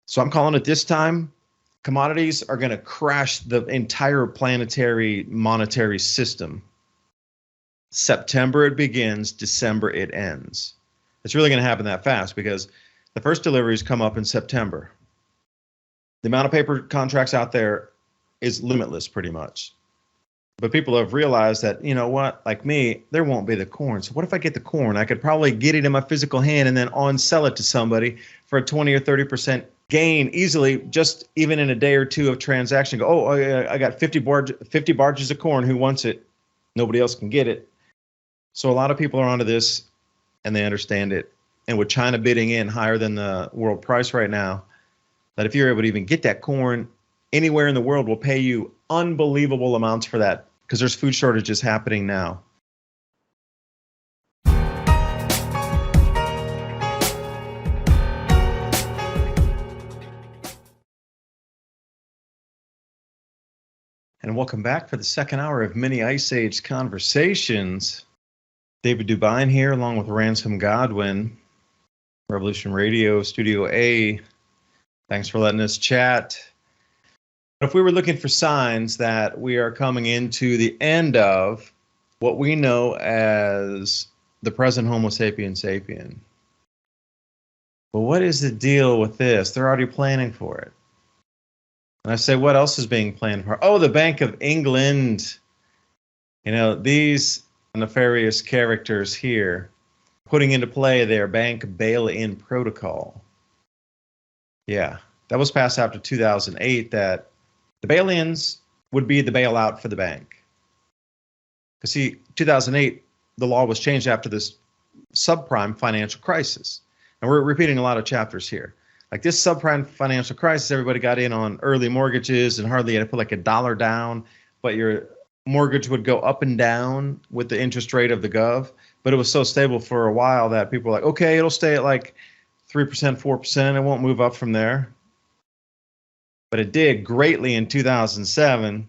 So I'm calling it this time. Commodities are going to crash the entire planetary monetary system. September it begins, December it ends. It's really going to happen that fast because the first deliveries come up in September. The amount of paper contracts out there is limitless pretty much. But people have realized that, you know what, like me, there won't be the corn. So what if I get the corn? I could probably get it in my physical hand and then on sell it to somebody for a 20 or 30% gain easily, just even in a day or two of transaction. Go, oh, I got 50 barges of corn. Who wants it? Nobody else can get it. So a lot of people are onto this and they understand it. And with China bidding in higher than the world price right now, that if you're able to even get that corn, anywhere in the world will pay you unbelievable amounts for that because there's food shortages happening now. And welcome back for the second hour of Mini Ice Age Conversations. David Dubine here along with Ransom Godwin, Revolution Radio, Studio A. Thanks for letting us chat. If we were looking for signs that we are coming into the end of what we know as the present Homo sapiens sapien. Well, what is the deal with this? They're already planning for it. And I say, what else is being planned for? Oh, the Bank of England. You know, these nefarious characters here putting into play their bank bail-in protocol. Yeah, that was passed after 2008 that the bail-ins would be the bailout for the bank. Because see, 2008, the law was changed after this subprime financial crisis. And we're repeating a lot of chapters here. Like this subprime financial crisis, everybody got in on early mortgages and hardly had to put like $1 down, but your mortgage would go up and down with the interest rate of the gov. But it was so stable for a while that people were like, okay, it'll stay at like 3%, 4%. It won't move up from there. But it did greatly in 2007.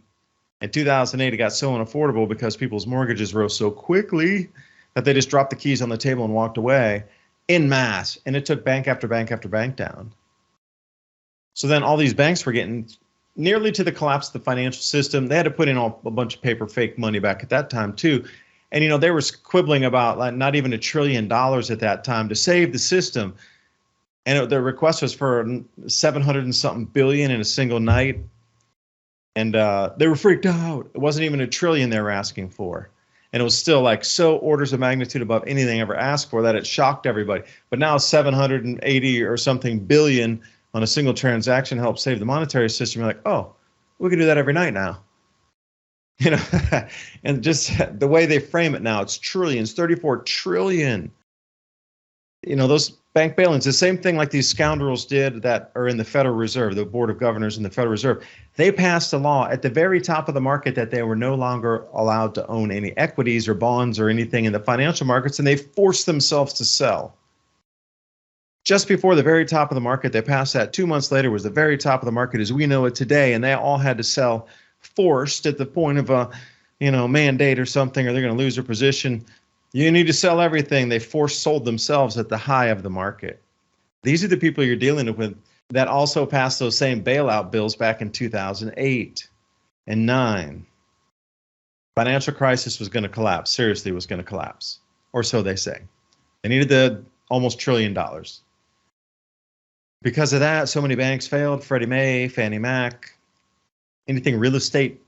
In 2008, it got so unaffordable because people's mortgages rose so quickly that they just dropped the keys on the table and walked away en masse. And it took bank after bank after bank down. So then all these banks were getting nearly to the collapse of the financial system. They had to put in a bunch of paper fake money back at that time too. And, you know, they were quibbling about like not even $1 trillion at that time to save the system. And the request was for 700 and something billion in a single night. And they were freaked out. It wasn't even $1 trillion they were asking for. And it was still like so orders of magnitude above anything ever asked for that it shocked everybody. But now 780 or something billion on a single transaction helps save the monetary system. You're like, oh, we can do that every night now. You know, and just the way they frame it now, it's trillions, 34 trillion. You know, those bank bail-ins, the same thing like these scoundrels did that are in the Federal Reserve, the Board of Governors in the Federal Reserve. They passed a law at the very top of the market that they were no longer allowed to own any equities or bonds or anything in the financial markets, and they forced themselves to sell. Just before the very top of the market, they passed that. 2 months later was the very top of the market as we know it today, and they all had to sell forced at the point of a, you know, mandate or something, or they're going to lose their position. You need to sell everything. They forced sold themselves at the high of the market. These are the people you're dealing with that also passed those same bailout bills back in 2008 and 9. Financial crisis was going to collapse. Seriously, was going to collapse, or so they say. They needed the almost $1 trillion. Because of that, so many banks failed. Freddie Mae, Fannie Mac, anything real estate.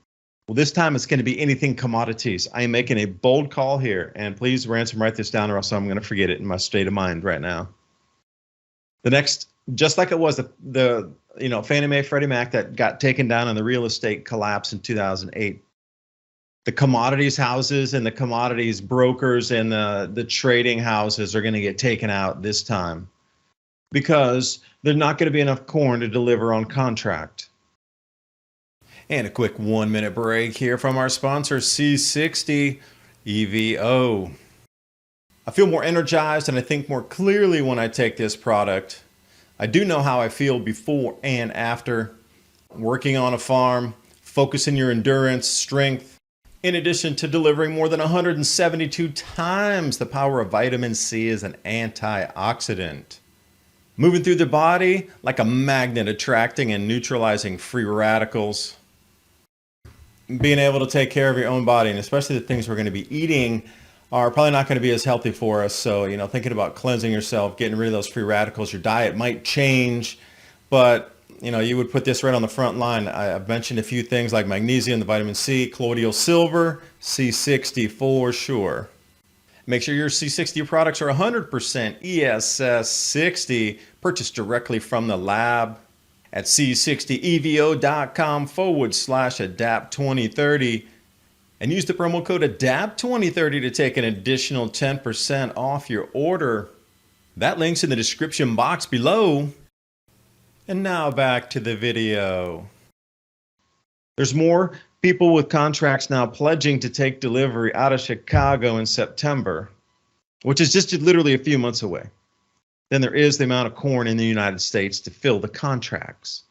Well, this time it's going to be anything commodities. I am making a bold call here, and please, Ransom, write this down or else I'm going to forget it in my state of mind right now. The next, just like it was the you know, Fannie Mae, Freddie Mac that got taken down in the real estate collapse in 2008. The commodities houses and the commodities brokers and the trading houses are going to get taken out this time because there's not going to be enough corn to deliver on contract. And a quick 1 minute break here from our sponsor, C60 Evo. I feel more energized and I think more clearly when I take this product. I do know how I feel before and after working on a farm, focusing your endurance, strength, in addition to delivering more than 172 times the power of vitamin C as an antioxidant. moving through the body like a magnet, attracting and neutralizing free radicals. Being able to take care of your own body, and especially the things we're going to be eating are probably not going to be as healthy for us. So, thinking about cleansing yourself, getting rid of those free radicals. Your diet might change, but you would put this right on the front line. I've mentioned a few things like magnesium, the vitamin C, colloidal silver, C60 for sure. Make sure your C60 products are 100% ESS 60, purchased directly from the lab at c60evo.com/adapt2030 and use the promo code ADAPT2030 to take an additional 10% off your order. That link's in the description box below. And now back to the video. There's more people with contracts now pledging to take delivery out of Chicago in September, which is just literally a few months away, than there is the amount of corn in the United States to fill the contracts.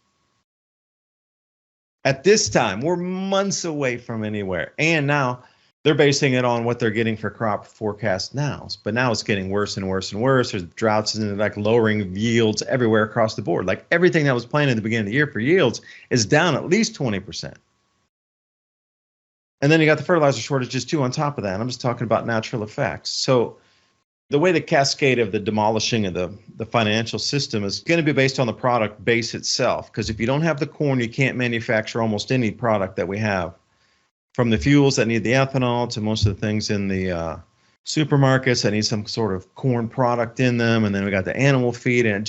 At this time, we're months away from anywhere. And now they're basing it on what they're getting for crop forecast now. But now it's getting worse and worse and worse. There's droughts and like lowering yields everywhere across the board. Like everything that was planned at the beginning of the year for yields is down at least 20%. And then you got the fertilizer shortages too on top of that. I'm just talking about natural effects. So the way the cascade of the demolishing of the financial system is going to be based on the product base itself. Because if you don't have the corn, you can't manufacture almost any product that we have. From the fuels that need the ethanol to most of the things in the supermarkets that need some sort of corn product in them. And then we got the animal feed, and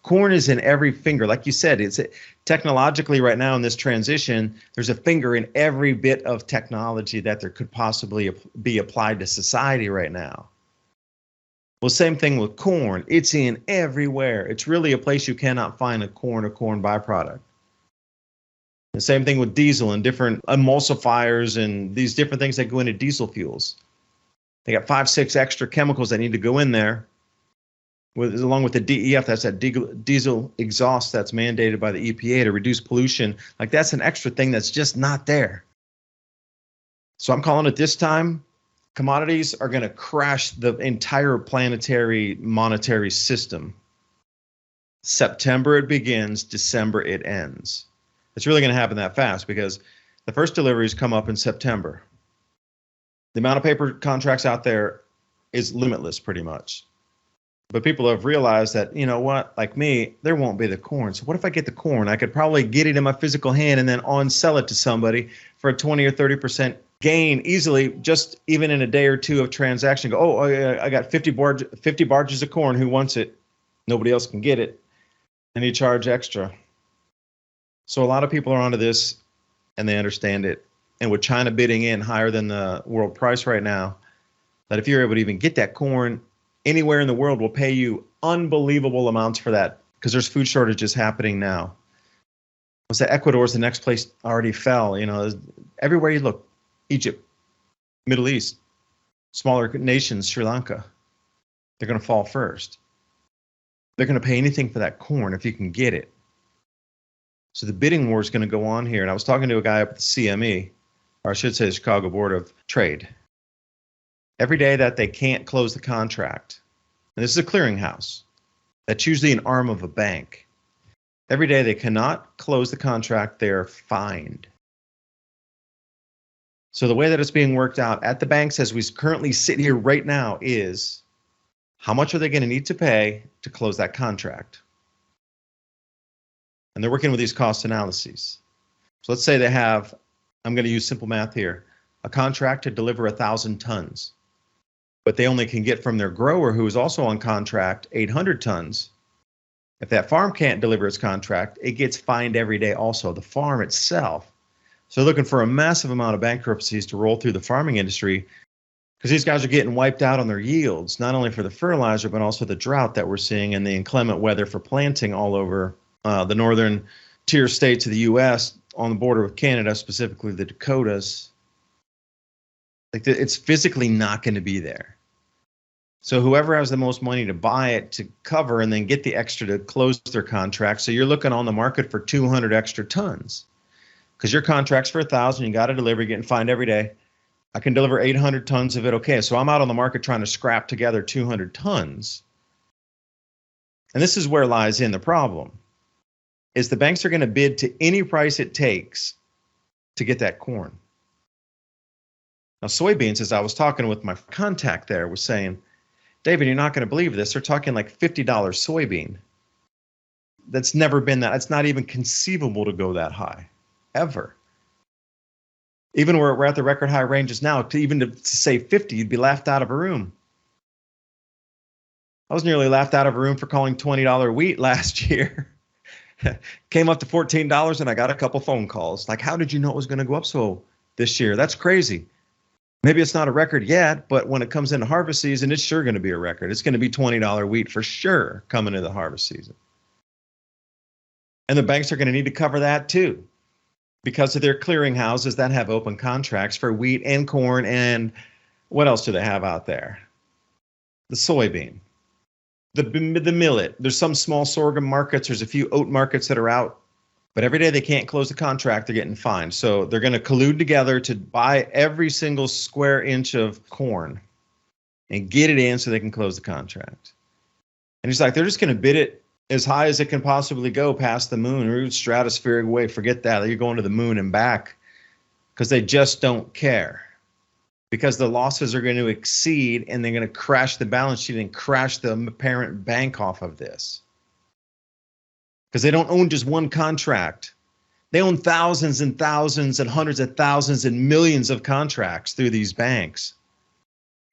corn is in every finger. Like you said, it's technologically right now in this transition, there's a finger in every bit of technology that there could possibly be applied to society right now. Well, same thing with corn. It's in everywhere. It's really a place you cannot find a corn byproduct. The same thing with diesel and different emulsifiers and these different things that go into diesel fuels. They got 5-6 extra chemicals that need to go in there, along with the DEF, that's that diesel exhaust that's mandated by the EPA to reduce pollution. Like that's an extra thing that's just not there. So I'm calling it this time, commodities are going to crash the entire planetary monetary system. September it begins, December it ends. It's really going to happen that fast because the first deliveries come up in September. The amount of paper contracts out there is limitless pretty much. But people have realized that, you know what, like me, there won't be the corn. So what if I get the corn? I could probably get it in my physical hand and then on-sell it to somebody for a 20 or 30% gain easily, just even in a day or two of transaction. Go, oh yeah, I got 50 barges of corn. Who wants it? Nobody else can get it. And you charge extra. So a lot of people are onto this and they understand it. And with China bidding in higher than the world price right now, that if you're able to even get that corn, anywhere in the world will pay you unbelievable amounts for that because there's food shortages happening now. What's that? Ecuador's the next place already fell. Everywhere you look, Egypt, Middle East, smaller nations, Sri Lanka, they're going to fall first. They're going to pay anything for that corn if you can get it. So the bidding war is going to go on here. And I was talking to a guy up at the CME, or I should say the Chicago Board of Trade. Every day that they can't close the contract, and this is a clearinghouse, that's usually an arm of a bank. Every day they cannot close the contract, they're fined. So the way that it's being worked out at the banks as we currently sit here right now is, how much are they going to need to pay to close that contract? And they're working with these cost analyses. So let's say they have, I'm going to use simple math here, a contract to deliver 1,000 tons. But they only can get from their grower, who is also on contract, 800 tons. If that farm can't deliver its contract, it gets fined every day also, the farm itself. So they're looking for a massive amount of bankruptcies to roll through the farming industry because these guys are getting wiped out on their yields, not only for the fertilizer, but also the drought that we're seeing and the inclement weather for planting all over the northern tier states of the U.S. on the border with Canada, specifically the Dakotas. It's physically not going to be there. So whoever has the most money to buy it to cover and then get the extra to close their contract. So you're looking on the market for 200 extra tons because your contract's for 1,000. You got to deliver, you're getting fined every day. I can deliver 800 tons of it. Okay, so I'm out on the market trying to scrap together 200 tons. And this is where lies in the problem, is the banks are going to bid to any price it takes to get that corn. Now, soybeans, as I was talking with my contact there, was saying, David, you're not going to believe this. They're talking like $50 soybean. That's never been that. It's not even conceivable to go that high, ever. Even where we're at the record high ranges now, to say 50, you'd be laughed out of a room. I was nearly laughed out of a room for calling $20 wheat last year. Came up to $14 and I got a couple phone calls. Like, how did you know it was going to go up so this year? That's crazy. Maybe it's not a record yet, but when it comes into harvest season, it's sure going to be a record. It's going to be $20 wheat for sure coming into the harvest season. And the banks are going to need to cover that too, because of their clearinghouses that have open contracts for wheat and corn. And what else do they have out there? The soybean, the millet. There's some small sorghum markets. There's a few oat markets that are out. But every day they can't close the contract, they're getting fined. So they're going to collude together to buy every single square inch of corn and get it in so they can close the contract. And he's like, they're just going to bid it as high as it can possibly go past the moon, or stratospheric way. Forget that. You're going to the moon and back, because they just don't care. Because the losses are going to exceed, and they're going to crash the balance sheet and crash the parent bank off of this. Because they don't own just one contract. They own thousands and thousands and hundreds of thousands and millions of contracts through these banks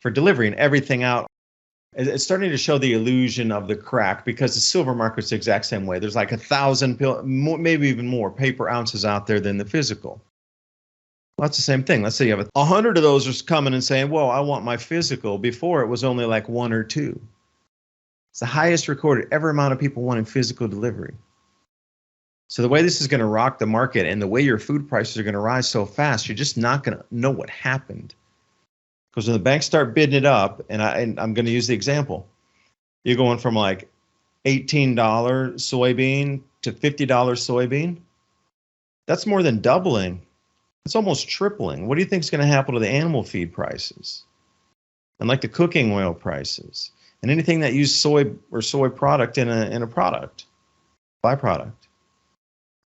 for delivering everything out. It's starting to show the illusion of the crack, because the silver market's the exact same way. There's like 1,000, maybe even more paper ounces out there than the physical. Well, that's the same thing. Let's say you have 100 of those are coming and saying, well, I want my physical. Before it was only like 1 or 2. It's the highest recorded ever amount of people wanting physical delivery. So the way this is going to rock the market, and the way your food prices are going to rise so fast, you're just not going to know what happened. Because when the banks start bidding it up, and I'm going to use the example, you're going from like $18 soybean to $50 soybean. That's more than doubling. It's almost tripling. What do you think is going to happen to the animal feed prices? And like the cooking oil prices, and anything that uses soy or soy product in a product, byproduct.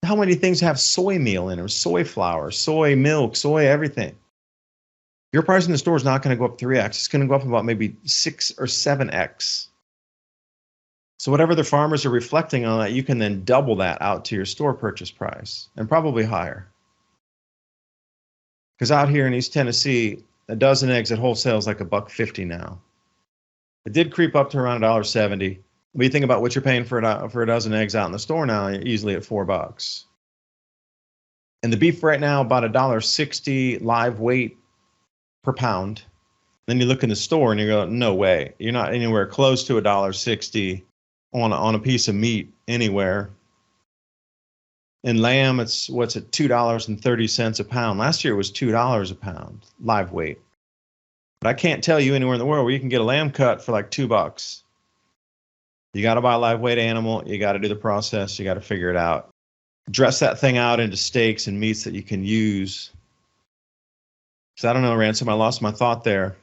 How many things have soy meal in them, soy flour, soy milk, soy everything? Your price in the store is not going to go up 3x. It's going to go up about maybe 6 or 7x. So whatever the farmers are reflecting on that, you can then double that out to your store purchase price, and probably higher. Because out here in East Tennessee, a dozen eggs at wholesale is like $1.50 now. It did creep up to around $1.70. When you think about what you're paying for a dozen eggs out in the store now, you're easily at $4. And the beef right now, about $1.60 live weight per pound. Then you look in the store and you go, no way. You're not anywhere close to $1.60 on a piece of meat anywhere. And lamb, it's what's at $2.30 a pound. Last year it was $2 a pound live weight. But I can't tell you anywhere in the world where you can get a lamb cut for like $2. You got to buy a live weight animal. You got to do the process. You got to figure it out. Dress that thing out into steaks and meats that you can use. So I don't know, Ransom, I lost my thought there.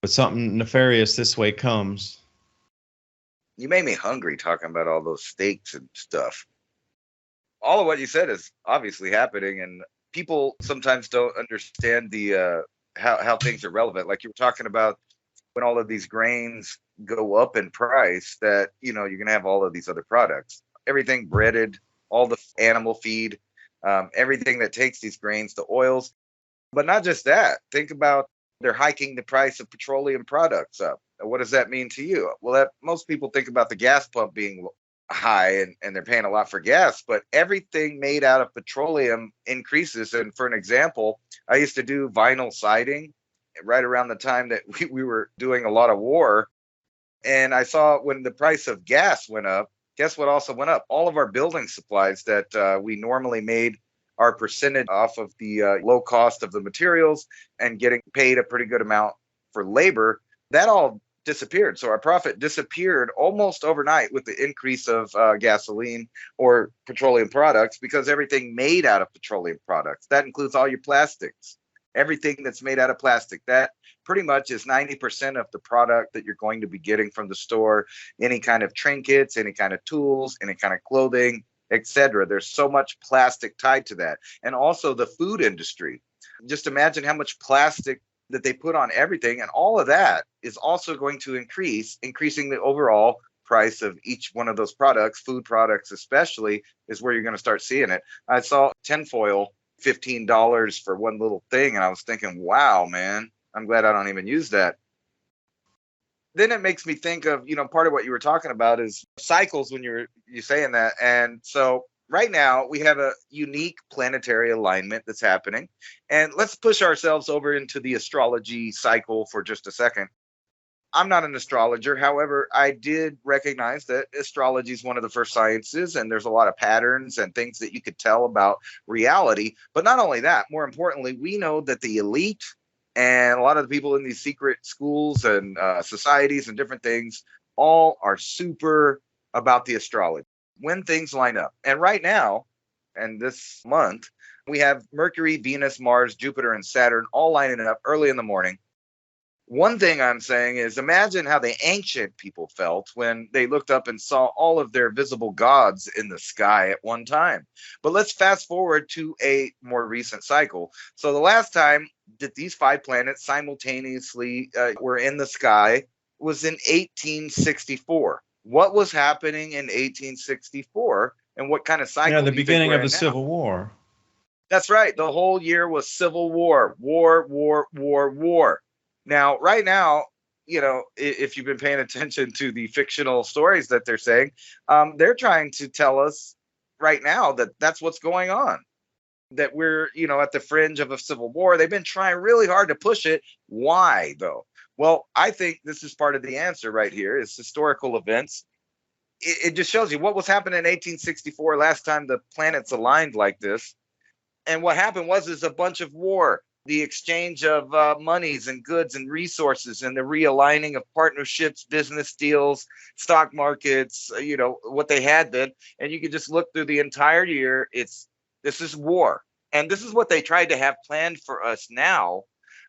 But something nefarious this way comes. You made me hungry talking about all those steaks and stuff. All of what you said is obviously happening, and people sometimes don't understand the how things are relevant. Like you were talking about, when all of these grains go up in price, that you're going to have all of these other products, everything breaded, all the animal feed, everything that takes these grains, the oils. But not just that. Think about, they're hiking the price of petroleum products up. What does that mean to you? Well, most people think about the gas pump being high and they're paying a lot for gas, but everything made out of petroleum increases. And for an example, I used to do vinyl siding right around the time that we were doing a lot of war. And I saw when the price of gas went up, guess what also went up? All of our building supplies that we normally made our percentage off of the low cost of the materials and getting paid a pretty good amount for labor, that all disappeared. So our profit disappeared almost overnight with the increase of gasoline or petroleum products, because everything made out of petroleum products. That includes all your plastics. everything that's made out of plastic. That pretty much is 90% of the product that you're going to be getting from the store. Any kind of trinkets, any kind of tools, any kind of clothing, etc. There's so much plastic tied to that. And also the food industry. Just imagine how much plastic that they put on everything, and all of that is also going to increasing the overall price of each one of those products. Food products especially is where you're going to start seeing it. I saw tinfoil $15 for one little thing, and I was thinking, wow, man, I'm glad I don't even use that. Then it makes me think of, part of what you were talking about is cycles when you're saying that. And so right now we have a unique planetary alignment that's happening. And let's push ourselves over into the astrology cycle for just a second. I'm not an astrologer. However, I did recognize that astrology is one of the first sciences, and there's a lot of patterns and things that you could tell about reality. But not only that, more importantly, we know that the elite and a lot of the people in these secret schools and societies and different things all are super about the astrology, when things line up. And right now, and this month, we have Mercury, Venus, Mars, Jupiter, and Saturn all lining up early in the morning. One thing I'm saying is, imagine how the ancient people felt when they looked up and saw all of their visible gods in the sky at one time. But let's fast forward to a more recent cycle. So the last time that these 5 planets simultaneously were in the sky was in 1864. What was happening in 1864, and what kind of cycle? Yeah, the beginning of the Civil War. That's right. The whole year was Civil War. War. Now, right now, if you've been paying attention to the fictional stories that they're saying, they're trying to tell us right now that that's what's going on, that we're, at the fringe of a civil war. They've been trying really hard to push it. Why, though? Well, I think this is part of the answer right here is historical events. It just shows you what was happening in 1864, last time the planets aligned like this. And what happened was a bunch of war. The exchange of monies and goods and resources, and the realigning of partnerships, business deals, stock markets, what they had then. And you can just look through the entire year. This is war. And this is what they tried to have planned for us now,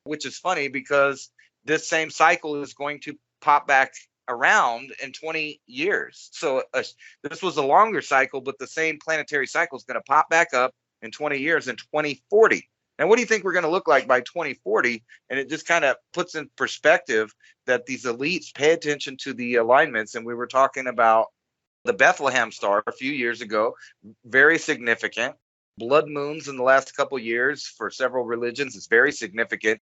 which is funny because this same cycle is going to pop back around in 20 years. So this was a longer cycle, but the same planetary cycle is going to pop back up in 20 years in 2040. And what do you think we're going to look like by 2040? And it just kind of puts in perspective that these elites pay attention to the alignments. And we were talking about the Bethlehem star a few years ago, very significant. Blood moons in the last couple of years for several religions is very significant.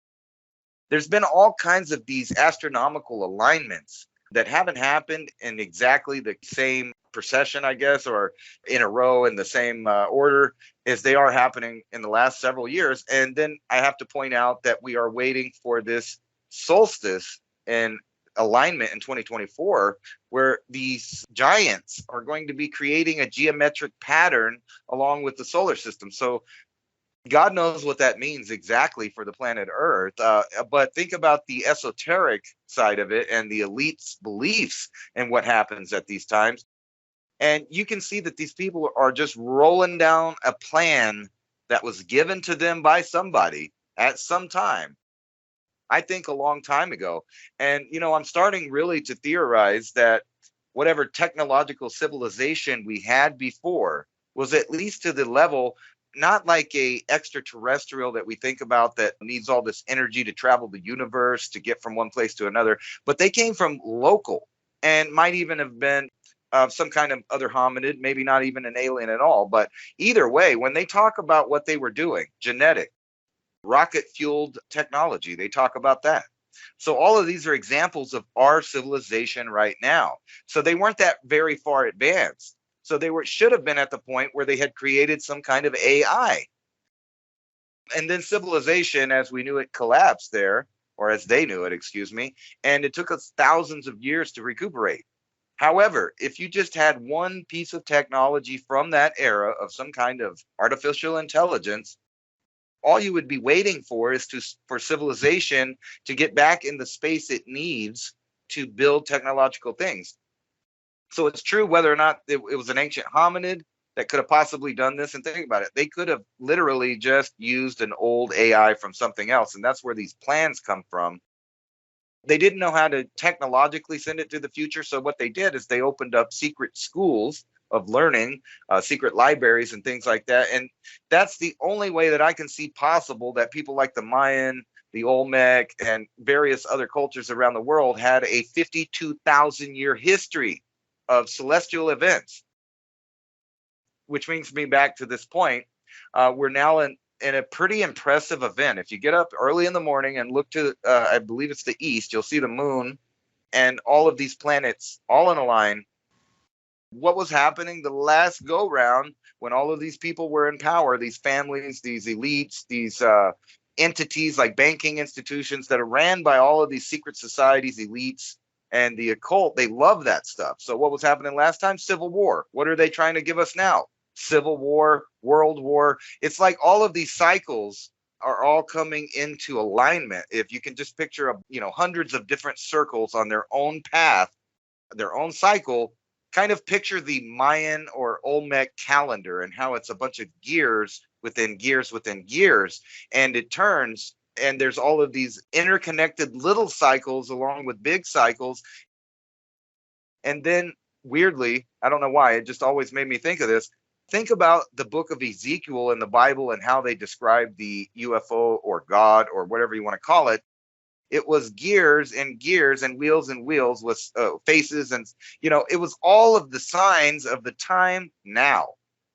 There's been all kinds of these astronomical alignments that haven't happened in exactly the same procession, I guess, or in a row in the same order as they are happening in the last several years. And then I have to point out that we are waiting for this solstice and alignment in 2024, where these giants are going to be creating a geometric pattern along with the solar system. So God knows what that means exactly for the planet Earth. But think about the esoteric side of it and the elite's beliefs and what happens at these times. And you can see that these people are just rolling down a plan that was given to them by somebody at some time, I think a long time ago. And, I'm starting really to theorize that whatever technological civilization we had before was at least to the level, not like a extraterrestrial that we think about that needs all this energy to travel the universe to get from one place to another, but they came from local and might even have been some kind of other hominid, maybe not even an alien at all. But either way, when they talk about what they were doing, genetic, rocket-fueled technology, they talk about that. So all of these are examples of our civilization right now. So they weren't that very far advanced. So they should have been at the point where they had created some kind of AI. And then civilization, as we knew it, collapsed there, or as they knew it, excuse me, and it took us thousands of years to recuperate. However, if you just had one piece of technology from that era of some kind of artificial intelligence, all you would be waiting for is for civilization to get back in the space it needs to build technological things. So it's true whether or not it was an ancient hominid, that could have possibly done this. And think about it. They could have literally just used an old AI from something else. And that's where these plans come from. They didn't know how to technologically send it to the future. So what they did is they opened up secret schools of learning, secret libraries and things like that. And that's the only way that I can see possible that people like the Mayan, the Olmec, and various other cultures around the world had a 52,000 year history of celestial events. Which brings me back to this point. We're now in a pretty impressive event. If you get up early in the morning and look to, I believe it's the east, you'll see the moon and all of these planets all in a line. What was happening the last go round when all of these people were in power, these families, these elites, these entities like banking institutions that are ran by all of these secret societies, elites, and the occult, they love that stuff. So what was happening last time? Civil war. What are they trying to give us now? Civil war, world war. It's like all of these cycles are all coming into alignment. If you can just picture, hundreds of different circles on their own path, their own cycle, kind of picture the Mayan or Olmec calendar and how it's a bunch of gears within gears within gears, and it turns, and there's all of these interconnected little cycles along with big cycles. And then weirdly, I don't know why, it just always made me think of this. Think about the book of Ezekiel in the Bible and how they describe the UFO or God or whatever you want to call it. It was gears and gears and wheels with faces. And, it was all of the signs of the time now,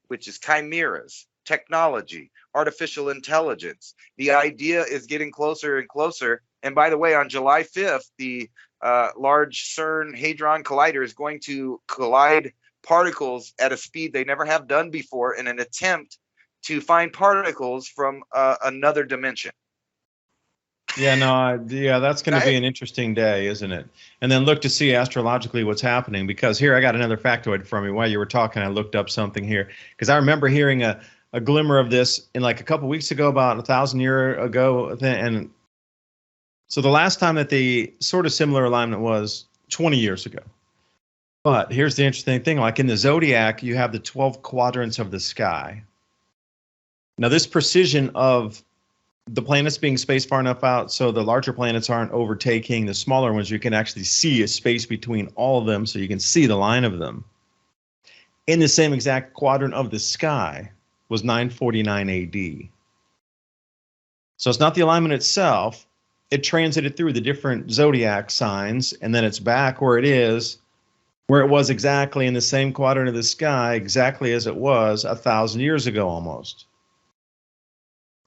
which is chimeras, technology, artificial intelligence. The idea is getting closer and closer. And by the way, on July 5th, the large CERN Hadron Collider is going to collide particles at a speed they never have done before in an attempt to find particles from another dimension. Yeah, no, that's going to be an interesting day, isn't it? And then look to see astrologically what's happening, because here I got another factoid from you. While you were talking, I looked up something here, because I remember hearing a glimmer of this in like a couple weeks ago, about 1,000 years ago. And so the last time that the sort of similar alignment was 20 years ago. But here's the interesting thing. Like in the zodiac, you have the 12 quadrants of the sky. Now, this precision of the planets being spaced far enough out so the larger planets aren't overtaking the smaller ones, you can actually see a space between all of them, so you can see the line of them. In the same exact quadrant of the sky was 949 AD. So it's not the alignment itself. It transited through the different zodiac signs, and then it's back where it was exactly in the same quadrant of the sky, exactly as it was 1,000 years ago almost.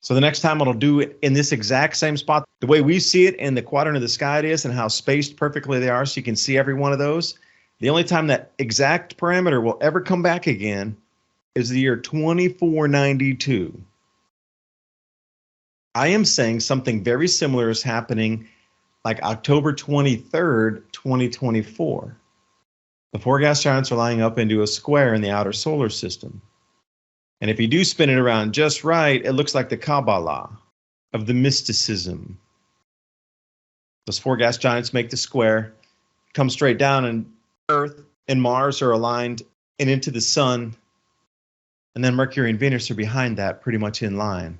So the next time it'll do it in this exact same spot, the way we see it in the quadrant of the sky it is, and how spaced perfectly they are so you can see every one of those. The only time that exact parameter will ever come back again is the year 2492. I am saying something very similar is happening like October 23rd, 2024. The four gas giants are lining up into a square in the outer solar system. And if you do spin it around just right, it looks like the Kabbalah of the mysticism. Those four gas giants make the square, come straight down, and Earth and Mars are aligned and into the sun. And then Mercury and Venus are behind that, pretty much in line.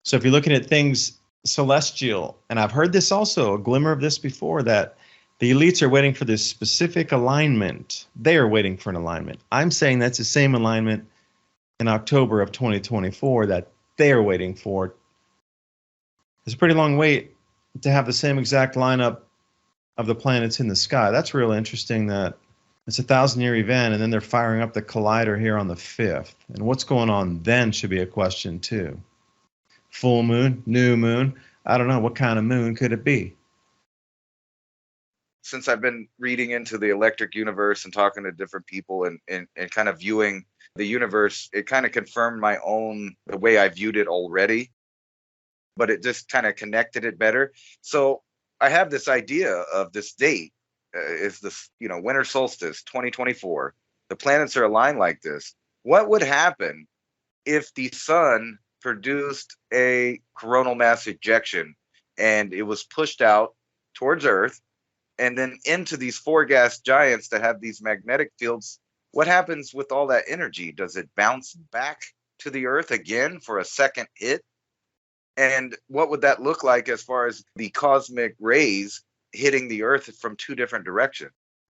So if you're looking at things celestial, and I've heard this also, a glimmer of this before, that the elites are waiting for this specific alignment. They are waiting for an alignment. I'm saying that's the same alignment in October of 2024 that they're waiting for. It's a pretty long wait to have the same exact lineup of the planets in the sky. That's real interesting that it's a 1,000-year event, and then they're firing up the collider here on the 5th. And what's going on then should be a question too. Full moon, new moon, I don't know, what kind of moon could it be? Since I've been reading into the electric universe and talking to different people and kind of viewing the universe, it kind of confirmed the way I viewed it already, but it just kind of connected it better. So I have this idea of this date is this, winter solstice 2024. The planets are aligned like this. What would happen if the sun produced a coronal mass ejection and it was pushed out towards Earth and then into these four gas giants that have these magnetic fields what happens with all that energy? Does it bounce back to the Earth again for a second hit? And what would that look like as far as the cosmic rays hitting the Earth from two different directions?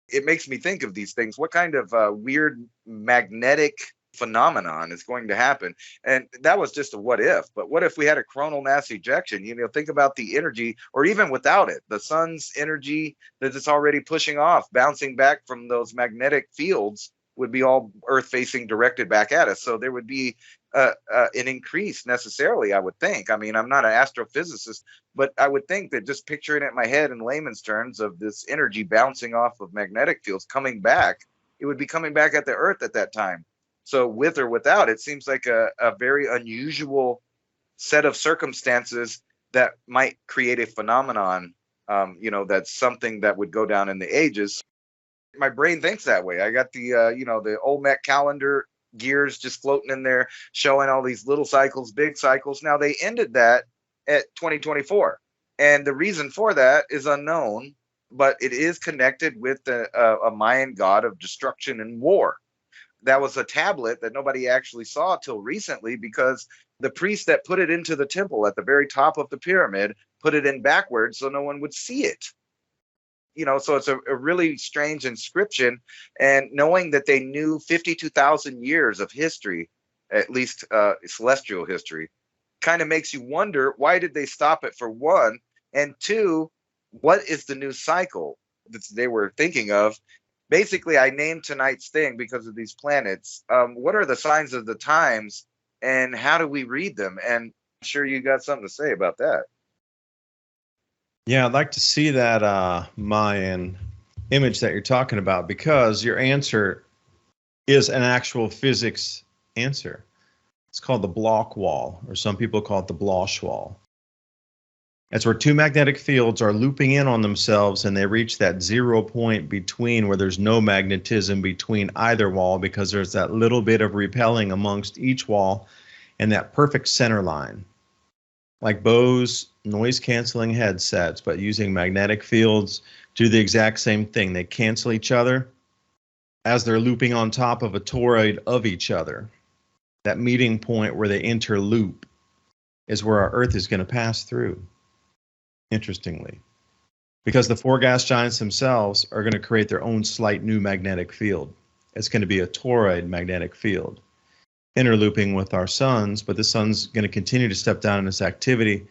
It makes me think of these things. What kind of weird magnetic phenomenon is going to happen? And that was just a what if. But what if we had a coronal mass ejection? Think about the energy, or even without it, the sun's energy that it's already pushing off, bouncing back from those magnetic fields would be all Earth facing, directed back at us. So there would be an increase necessarily, I would think. I mean, I'm not an astrophysicist, but I would think that, just picturing it in my head in layman's terms, of this energy bouncing off of magnetic fields coming back, it would be coming back at the Earth at that time. So with or without, it seems like a very unusual set of circumstances that might create a phenomenon, that's something that would go down in the ages. My brain thinks that way. I got the Olmec calendar gears just floating in there, showing all these little cycles, big cycles. Now, they ended that at 2024, and the reason for that is unknown, but it is connected with a Mayan god of destruction and war. That was a tablet that nobody actually saw till recently, because the priest that put it into the temple at the very top of the pyramid put it in backwards so no one would see it. So it's a really strange inscription. And knowing that they knew 52,000 years of history, at least celestial history, kind of makes you wonder, why did they stop it, for one? And two, what is the new cycle that they were thinking of? Basically, I named tonight's thing because of these planets. What are the signs of the times, and how do we read them? And I'm sure you got something to say about that. Yeah, I'd like to see that Mayan image that you're talking about, because your answer is an actual physics answer. It's called the Bloch wall, or some people call it the Bloch wall. That's where two magnetic fields are looping in on themselves, and they reach that 0 point between, where there's no magnetism between either wall, because there's that little bit of repelling amongst each wall and that perfect center line. Like Bose noise-canceling headsets, but using magnetic fields, do the exact same thing. They cancel each other as they're looping on top of a toroid of each other. That meeting point where they interloop is where our Earth is going to pass through, interestingly. Because the four gas giants themselves are going to create their own slight new magnetic field. It's going to be a toroid magnetic field, interlooping with our suns, but the sun's going to continue to step down in its activity,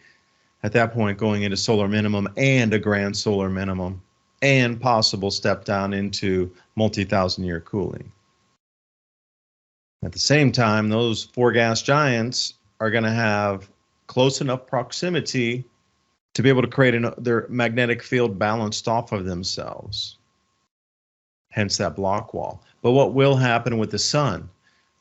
at that point going into solar minimum and a grand solar minimum, and possible step down into multi-thousand year cooling. At the same time, those four gas giants are going to have close enough proximity to be able to create their magnetic field balanced off of themselves, hence that Bloch wall. But what will happen with the sun?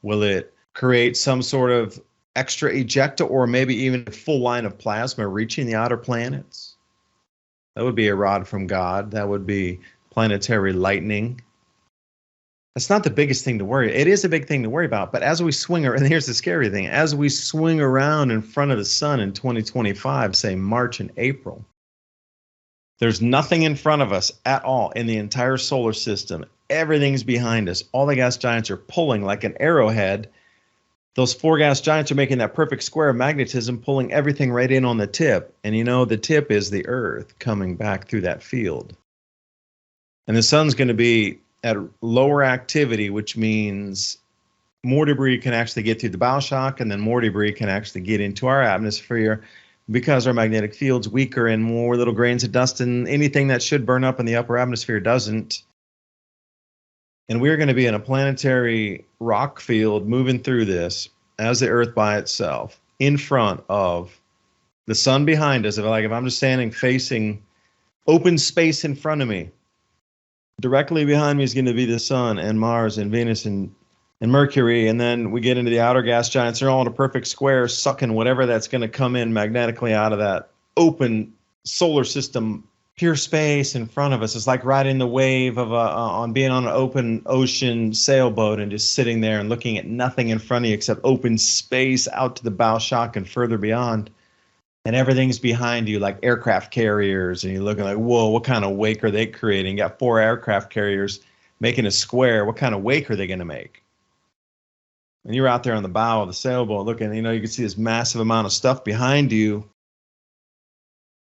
Will it create some sort of extra ejecta, or maybe even a full line of plasma reaching the outer planets? That would be a rod from God. That would be planetary lightning. That's not the biggest thing to worry. It is a big thing to worry about, but as we swing around, and here's the scary thing, as we swing around in front of the sun in 2025, say March and April, there's nothing in front of us at all in the entire solar system. Everything's behind us. All the gas giants are pulling like an arrowhead. Those four gas giants are making that perfect square of magnetism, pulling everything right in on the tip. And the tip is the Earth coming back through that field. And the sun's going to be at lower activity, which means more debris can actually get through the bow shock, and then more debris can actually get into our atmosphere, because our magnetic field's weaker and more little grains of dust and anything that should burn up in the upper atmosphere doesn't. And we're going to be in a planetary rock field moving through this as the Earth by itself, in front of the sun behind us. If I'm just standing facing open space in front of me, directly behind me is going to be the sun and Mars and Venus and Mercury. And then we get into the outer gas giants. They're all in a perfect square, sucking whatever that's going to come in magnetically out of that open solar system, pure space in front of us. It's like riding the wave of on being on an open ocean sailboat and just sitting there and looking at nothing in front of you except open space out to the bow shock and further beyond. And everything's behind you like aircraft carriers, and you're looking like, whoa, what kind of wake are they creating? You got four aircraft carriers making a square, what kind of wake are they going to make? And you're out there on the bow of the sailboat looking, you can see this massive amount of stuff behind you.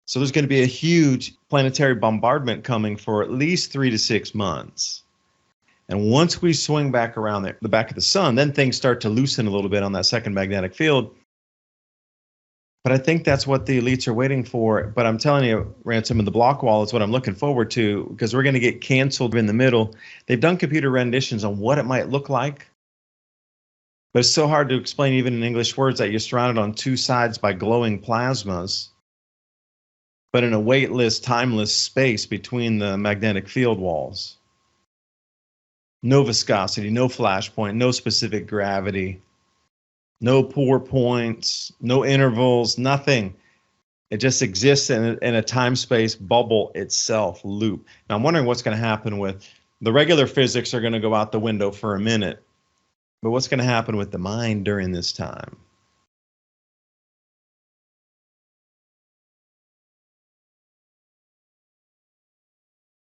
So there's going to be a huge planetary bombardment coming for at least 3 to 6 months. And once we swing back around the back of the sun, then things start to loosen a little bit on that second magnetic field. But I think that's what the elites are waiting for. But I'm telling you, Ransom, and the block wall is what I'm looking forward to, because we're going to get canceled in the middle. They've done computer renditions on what it might look like. But it's so hard to explain even in English words that you're surrounded on two sides by glowing plasmas, but in a weightless, timeless space between the magnetic field walls. No viscosity, no flashpoint, no specific gravity, no pour points, no intervals, nothing. It just exists in a time-space bubble itself, loop. Now, I'm wondering what's going to happen with the regular physics are going to go out the window for a minute. But what's going to happen with the mind during this time?